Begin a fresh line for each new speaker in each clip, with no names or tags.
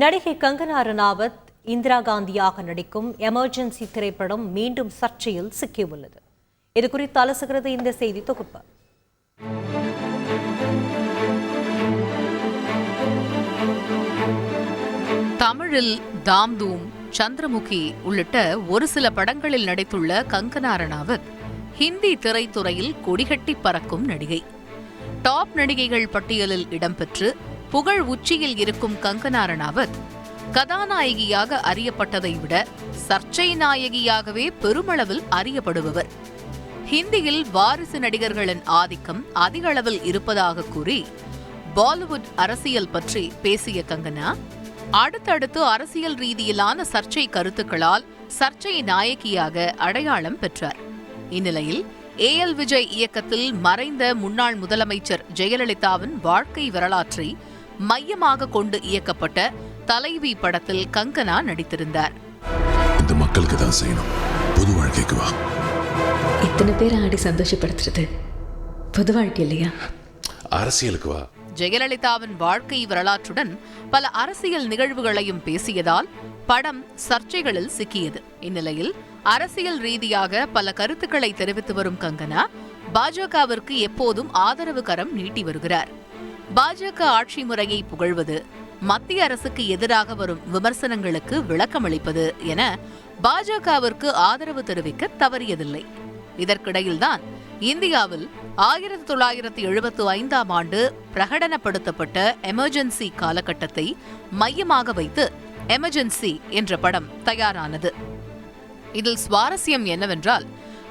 நடிகை கங்கனா ரனாவத் இந்திரா காந்தியாக நடிக்கும் எமர்ஜென்சி திரைப்படம் மீண்டும் சர்ச்சையில் சிக்கியுள்ளது. இதுகுறித்து அலசுகிறது இந்த செய்தி தொகுப்பு.
தமிழில் தாம் தூம், சந்திரமுகி உள்ளிட்ட ஒரு சில படங்களில் நடித்துள்ள கங்கனா ரனாவத் ஹிந்தி திரைத்துறையில் கொடிகட்டி பறக்கும் நடிகை. டாப் நடிகைகள் பட்டியலில் இடம்பெற்று புகழ் உச்சியில் இருக்கும் கங்கனா ரனாவத் கதாநாயகியாக அறியப்பட்டதை விட சர்ச்சை நாயகியாகவே பெருமளவில் அறியப்படுபவர். ஹிந்தியில் வாரிசு நடிகர்களின் ஆதிக்கம் அதிக அளவில் இருப்பதாக கூறி பாலிவுட் அரசியல் பற்றி பேசிய கங்கனா அடுத்தடுத்து அரசியல் ரீதியிலான சர்ச்சை கருத்துக்களால் சர்ச்சை நாயகியாக அடையாளம் பெற்றார். இந்நிலையில் AL விஜய் இயக்கத்தில் மறைந்த முன்னாள் முதலமைச்சர் ஜெயலலிதாவின் வாழ்க்கை வரலாற்றை மையமாக கொண்டு இயக்கப்பட்ட தலைவி படத்தில் கங்கனா நடித்திருந்தார்.
இந்த மக்களுக்கு தான் செய்யணும், பொது வாழ்க்கைக்கு வா.
இத்தனை பேர் ஆடி சந்தோஷப்படுத்துறது பொது வாழ்க்கை இல்லையா,
அரசியலுக்கு வா.
ஜெயலலிதாவின் வாழ்க்கை வரலாற்றுடன் பல அரசியல் நிகழ்வுகளையும் பேசியதால் படம் சர்ச்சைகளில் சிக்கியது. இந்நிலையில் அரசியல் ரீதியாக பல கருத்துக்களை தெரிவித்து வரும் கங்கனா பாஜகவிற்கு எப்போதும் ஆதரவு கரம் நீட்டி வருகிறார். பாஜக ஆட்சி முறையை புகழ்வது, மத்திய அரசுக்கு எதிராக வரும் விமர்சனங்களுக்கு விளக்கமளிப்பது என பாஜகவிற்கு ஆதரவு தெரிவிக்க தவறியதில்லை. இதற்கிடையில்தான் இந்தியாவில் 1975ஆம் ஆண்டு பிரகடனப்படுத்தப்பட்ட எமர்ஜென்சி காலகட்டத்தை மையமாக வைத்து எமர்ஜென்சி என்ற படம் தயாரானது. இதில் சுவாரஸ்யம் என்னவென்றால்,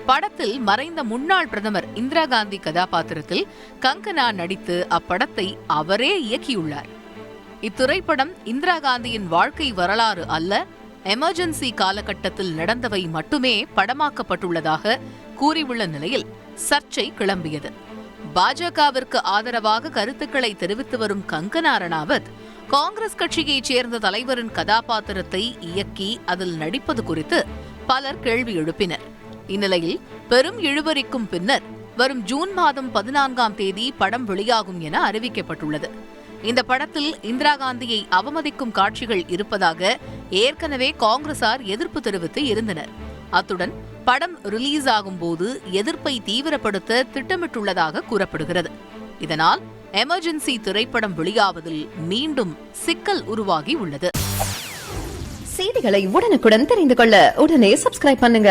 படத்தில் மறைந்த முன்னாள் பிரதமர் இந்திரா காந்தி கதாபாத்திரத்தில் கங்கனா நடித்து அப்படத்தை அவரே இயக்கியுள்ளார். இத்திரைப்படம் இந்திரா காந்தியின் வாழ்க்கை வரலாறு அல்ல, எமர்ஜென்சி காலகட்டத்தில் நடந்தவை மட்டுமே படமாக்கப்பட்டுள்ளதாக கூறியுள்ள நிலையில் சர்ச்சை கிளம்பியது. பாஜகவிற்கு ஆதரவாக கருத்துக்களை தெரிவித்து வரும் கங்கனா ரனாவத் காங்கிரஸ் கட்சியைச் சேர்ந்த தலைவரின் கதாபாத்திரத்தை இயக்கி அதில் நடிப்பது குறித்து பலர் கேள்வி எழுப்பினர். இந்நிலையில் பெரும் இழுபறிக்கும் பின்னர் வரும் ஜூன் மாதம் 14ஆம் தேதி படம் வெளியாகும் என அறிவிக்கப்பட்டுள்ளது. இந்த படத்தில் இந்திரா காந்தியை அவமதிக்கும் காட்சிகள் இருப்பதாக ஏற்கனவே காங்கிரசார் எதிர்ப்பு தெரிவித்து இருந்தனர். அத்துடன் படம் ரிலீஸ் ஆகும் போது எதிர்ப்பை தீவிரப்படுத்த திட்டமிட்டுள்ளதாக கூறப்படுகிறது. இதனால் எமர்ஜென்சி திரைப்படம் வெளியாவதில் மீண்டும் சிக்கல் உருவாகி உள்ளது.
செய்திகளை உடனுக்குடன் தெரிந்து கொள்ள உடனே சப்ஸ்கிரைப் பண்ணுங்க.